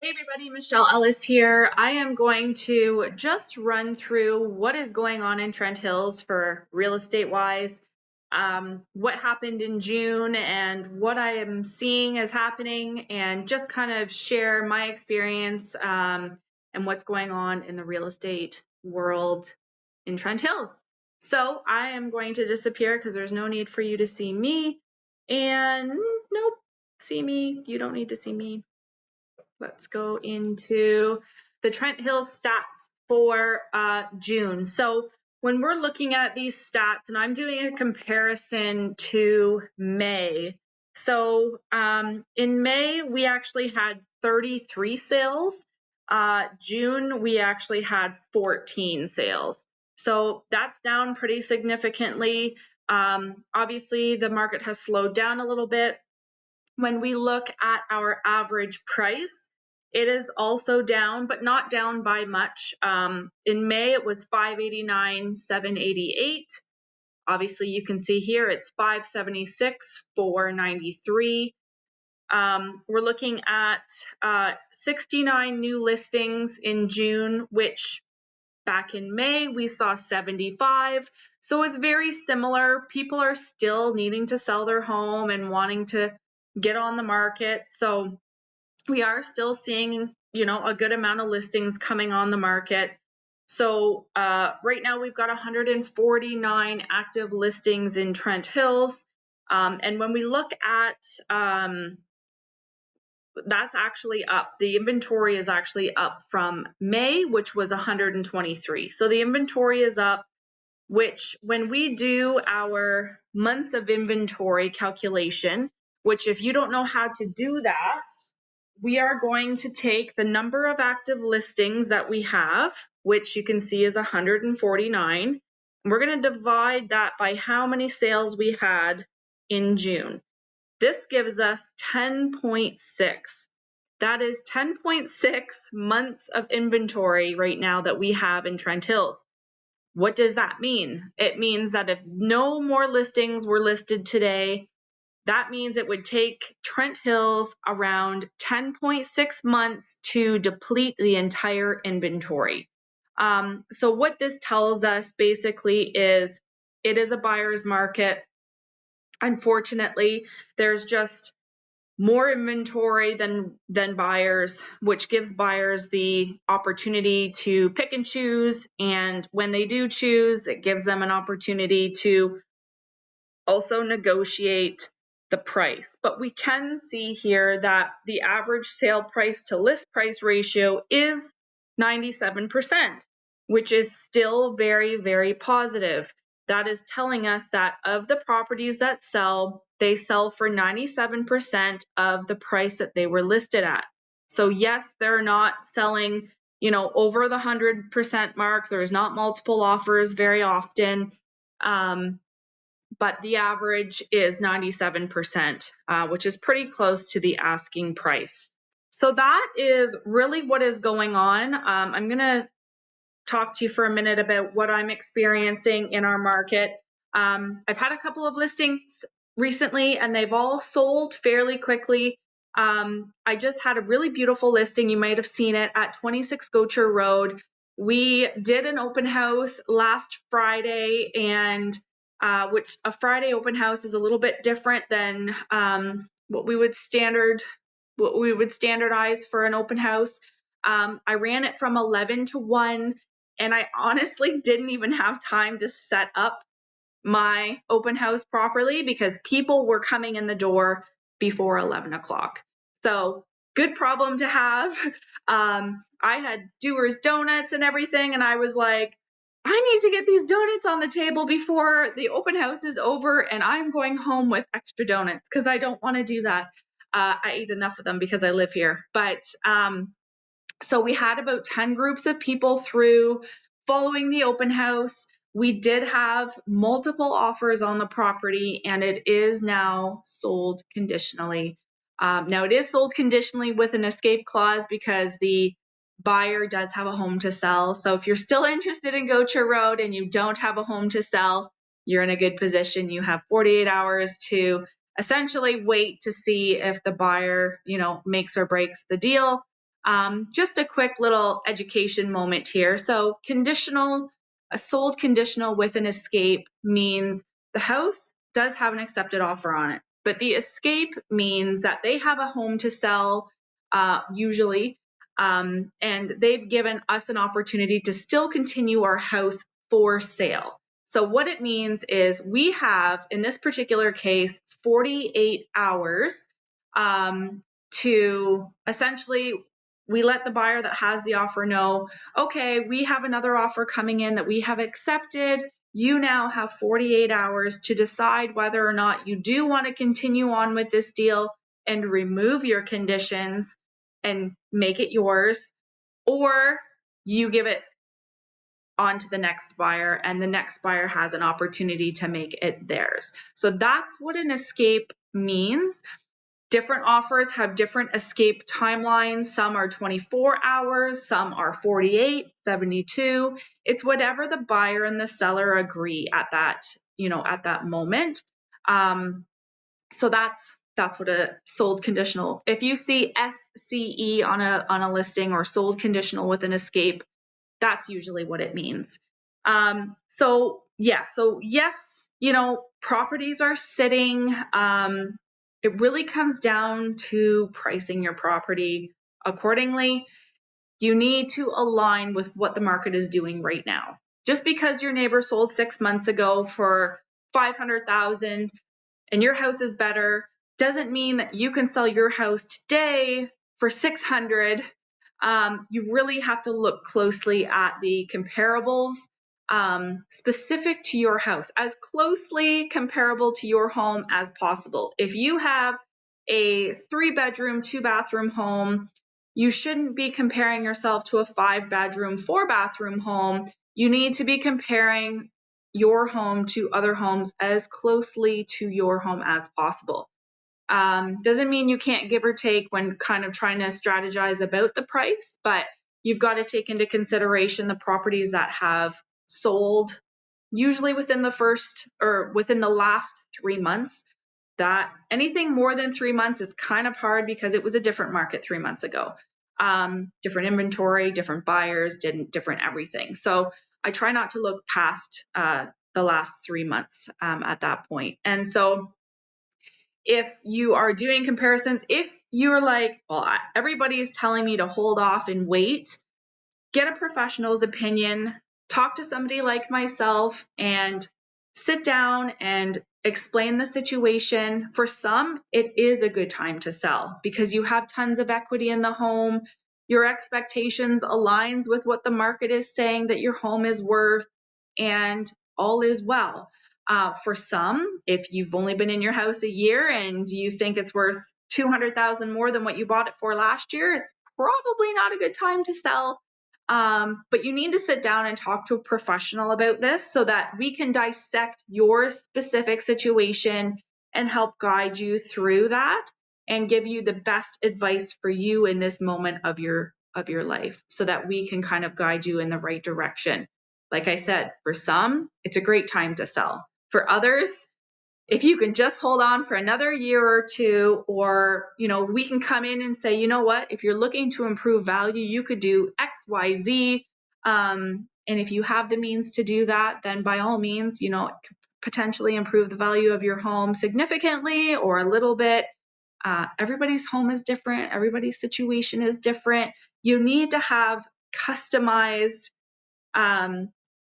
Hey everybody, Michelle Ellis here. I am going to just run through what is going on in Trent Hills for real estate wise, what happened in June and what I am seeing is happening, and just kind of share my experience and what's going on in the real estate world in Trent Hills. So I am going to disappear because there's no need for you to see me. And nope, see me. You don't need to see me. Let's go into the Trent Hills stats for June. So when we're looking at these stats, and I'm doing a comparison to May. So in May, we actually had 33 sales. June, we actually had 14 sales. So that's down pretty significantly. Obviously, the market has slowed down a little bit. When we look at our average price, it is also down, but not down by much. In May, it was $589,788. Obviously, you can see here it's $576,493. We're looking at 69 new listings in June, which back in May, we saw 75. So it's very similar. People are still needing to sell their home and wanting to get on the market. So we are still seeing, a good amount of listings coming on the market. So right now we've got 149 active listings in Trent Hills. And when we look at that's actually up. The inventory is actually up from May, which was 123. So the inventory is up, which when we do our months of inventory calculation, which if you don't know how to do that, we are going to take the number of active listings that we have, which you can see is 149. And we're going to divide that by how many sales we had in June. This gives us 10.6. That is 10.6 months of inventory right now that we have in Trent Hills. What does that mean? It means that if no more listings were listed today, that means it would take Trent Hills around 10.6 months to deplete the entire inventory. So what this tells us basically is it is a buyer's market. Unfortunately, there's just more inventory than buyers, which gives buyers the opportunity to pick and choose. And when they do choose, it gives them an opportunity to also negotiate the price. But we can see here that the average sale price to list price ratio is 97%, which is still very, very positive. That is telling us that of the properties that sell, they sell for 97% of the price that they were listed at. So yes, they're not selling, over the 100% mark. There's not multiple offers very often. But the average is 97%, which is pretty close to the asking price. So that is really what is going on. I'm going to talk to you for a minute about what I'm experiencing in our market. I've had a couple of listings recently, and they've all sold fairly quickly. I just had a really beautiful listing. You might have seen it at 26 Gocher Road. We did an open house last Friday, and which a Friday open house is a little bit different than what we would standardize for an open house. I ran it from 11 to 1, and I honestly didn't even have time to set up my open house properly because people were coming in the door before 11 o'clock. So good problem to have. I had Doers Donuts and everything, and I was like, I need to get these donuts on the table before the open house is over, and I'm going home with extra donuts because I don't want to do that. I eat enough of them because I live here. But so we had about 10 groups of people through following the open house. We did have multiple offers on the property, and it is now sold conditionally. Now it is sold conditionally with an escape clause because the buyer does have a home to sell. So if you're still interested in Gocher Road and you don't have a home to sell, you're in a good position. You have 48 hours to essentially wait to see if the buyer, makes or breaks the deal. Just a quick little education moment here. So a sold conditional with an escape means the house does have an accepted offer on it, but the escape means that they have a home to sell, usually, and they've given us an opportunity to still continue our house for sale. So what it means is we have, in this particular case, 48 hours to essentially, we let the buyer that has the offer know, okay, we have another offer coming in that we have accepted. You now have 48 hours to decide whether or not you do want to continue on with this deal and remove your conditions and make it yours, or you give it on to the next buyer and the next buyer has an opportunity to make it theirs. So that's what an escape means. Different offers have different escape timelines. Some are 24 hours, some are 48, 72. It's whatever the buyer and the seller agree at that moment. So that's what a sold conditional. If you see SCE on a listing or sold conditional with an escape, that's usually what it means. So yes, properties are sitting. It really comes down to pricing your property accordingly. You need to align with what the market is doing right now. Just because your neighbor sold 6 months ago for 500,000 and your house is better doesn't mean that you can sell your house today for 600. You really have to look closely at the comparables specific to your house, as closely comparable to your home as possible. If you have a 3-bedroom, 2-bathroom home, you shouldn't be comparing yourself to a 5-bedroom, 4-bathroom home. You need to be comparing your home to other homes as closely to your home as possible. Doesn't mean you can't give or take when kind of trying to strategize about the price, but you've got to take into consideration the properties that have sold usually within the last 3 months. That anything more than 3 months is kind of hard because it was a different market 3 months ago. Different inventory, different buyers, different everything. So I try not to look past the last 3 months at that point. And so if you are doing comparisons, if you're like, well, everybody's telling me to hold off and wait, get a professional's opinion, talk to somebody like myself, and sit down and explain the situation. For some, it is a good time to sell because you have tons of equity in the home. Your expectations aligns with what the market is saying that your home is worth, and all is well. For some, if you've only been in your house a year and you think it's worth $200,000 more than what you bought it for last year, it's probably not a good time to sell. But you need to sit down and talk to a professional about this so that we can dissect your specific situation and help guide you through that and give you the best advice for you in this moment of your life so that we can kind of guide you in the right direction. Like I said, for some, it's a great time to sell. For others, if you can just hold on for another year or two, or, we can come in and say, you know what, if you're looking to improve value, you could do X, Y, Z. And if you have the means to do that, then by all means, potentially improve the value of your home significantly or a little bit. Everybody's home is different. Everybody's situation is different. You need to have customized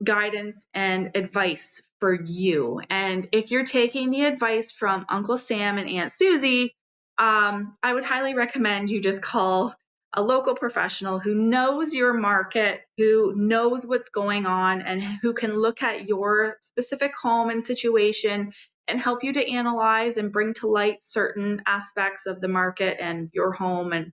guidance and advice for you. And if you're taking the advice from Uncle Sam and Aunt Susie, I would highly recommend you just call a local professional who knows your market, who knows what's going on, and who can look at your specific home and situation and help you to analyze and bring to light certain aspects of the market and your home and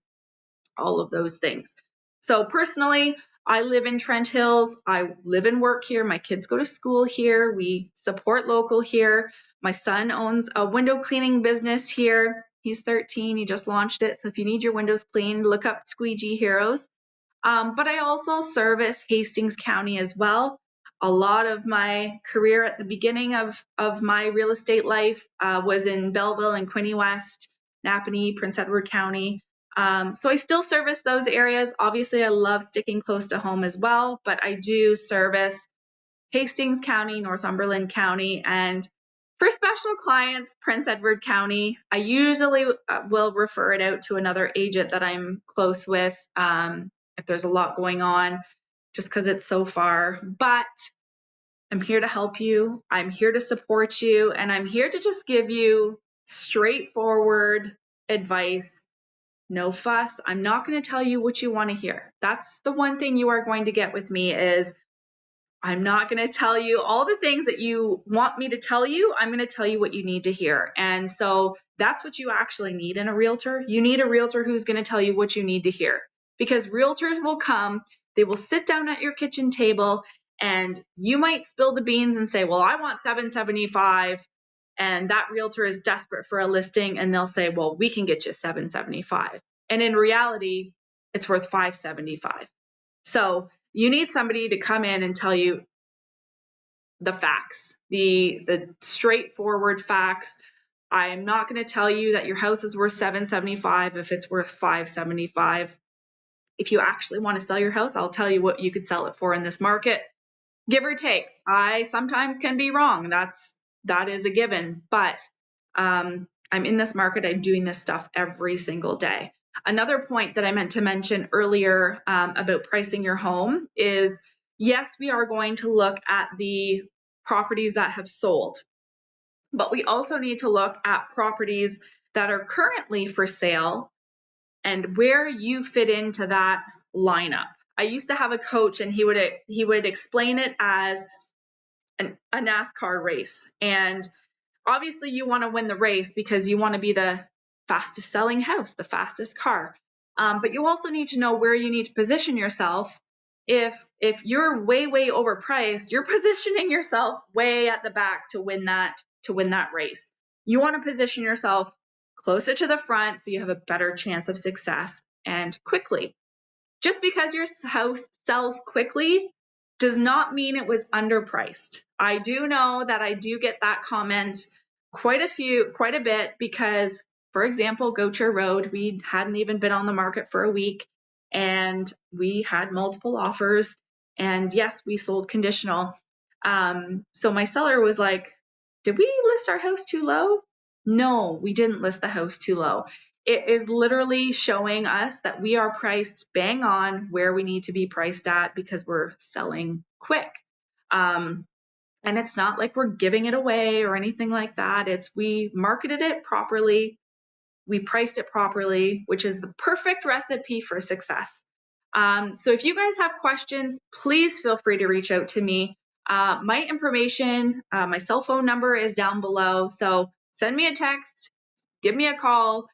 all of those things. So personally, I live in Trent Hills. I live and work here. My kids go to school here. We support local here. My son owns a window cleaning business here. He's 13. He just launched it. So if you need your windows cleaned, look up Squeegee Heroes. But I also service Hastings County as well. A lot of my career at the beginning of my real estate life was in Belleville and Quinte West, Napanee, Prince Edward County. So I still service those areas. Obviously, I love sticking close to home as well, but I do service Hastings County, Northumberland County, and for special clients, Prince Edward County. I usually will refer it out to another agent that I'm close with if there's a lot going on, just because it's so far. But I'm here to help you. I'm here to support you, and I'm here to just give you straightforward advice. No fuss. I'm not going to tell you what you want to hear. That's the one thing you are going to get with me is I'm not going to tell you all the things that you want me to tell you. I'm going to tell you what you need to hear. And so that's what you actually need in a realtor. You need a realtor who's going to tell you what you need to hear, because realtors will come, they will sit down at your kitchen table, and you might spill the beans and say, well, I want 775. And that realtor is desperate for a listing, and they'll say, well, we can get you 775. And in reality, it's worth 575. So you need somebody to come in and tell you the facts, the straightforward facts. I'm not going to tell you that your house is worth 775 if it's worth 575. If you actually want to sell your house, I'll tell you what you could sell it for in this market, give or take. I sometimes can be wrong. That is a given, but I'm in this market. I'm doing this stuff every single day. Another point that I meant to mention earlier about pricing your home is, yes, we are going to look at the properties that have sold, but we also need to look at properties that are currently for sale and where you fit into that lineup. I used to have a coach, and he would explain it as a NASCAR race. And obviously you want to win the race because you want to be the fastest selling house, the fastest car. But you also need to know where you need to position yourself. If you're way overpriced, you're positioning yourself way at the back to win that race. You want to position yourself closer to the front so you have a better chance of success and quickly. Just because your house sells quickly does not mean it was underpriced. I do know that I do get that comment quite a bit because, for example, Gautier Road, we hadn't even been on the market for a week, and we had multiple offers, and yes, we sold conditional. So my seller was like, did we list our house too low? No, we didn't list the house too low. It is literally showing us that we are priced bang on where we need to be priced at because we're selling quick. And it's not like we're giving it away or anything like that. We marketed it properly. We priced it properly, which is the perfect recipe for success. So if you guys have questions, please feel free to reach out to me. My information, my cell phone number is down below. So send me a text, give me a call,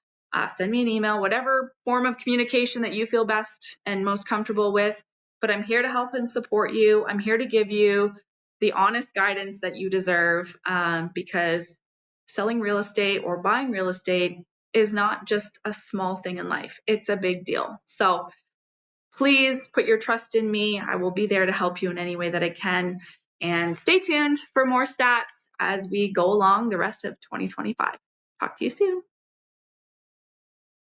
send me an email, whatever form of communication that you feel best and most comfortable with. But I'm here to help and support you. I'm here to give you the honest guidance that you deserve, because selling real estate or buying real estate is not just a small thing in life. It's a big deal. So please put your trust in me. I will be there to help you in any way that I can. And stay tuned for more stats as we go along the rest of 2025. Talk to you soon.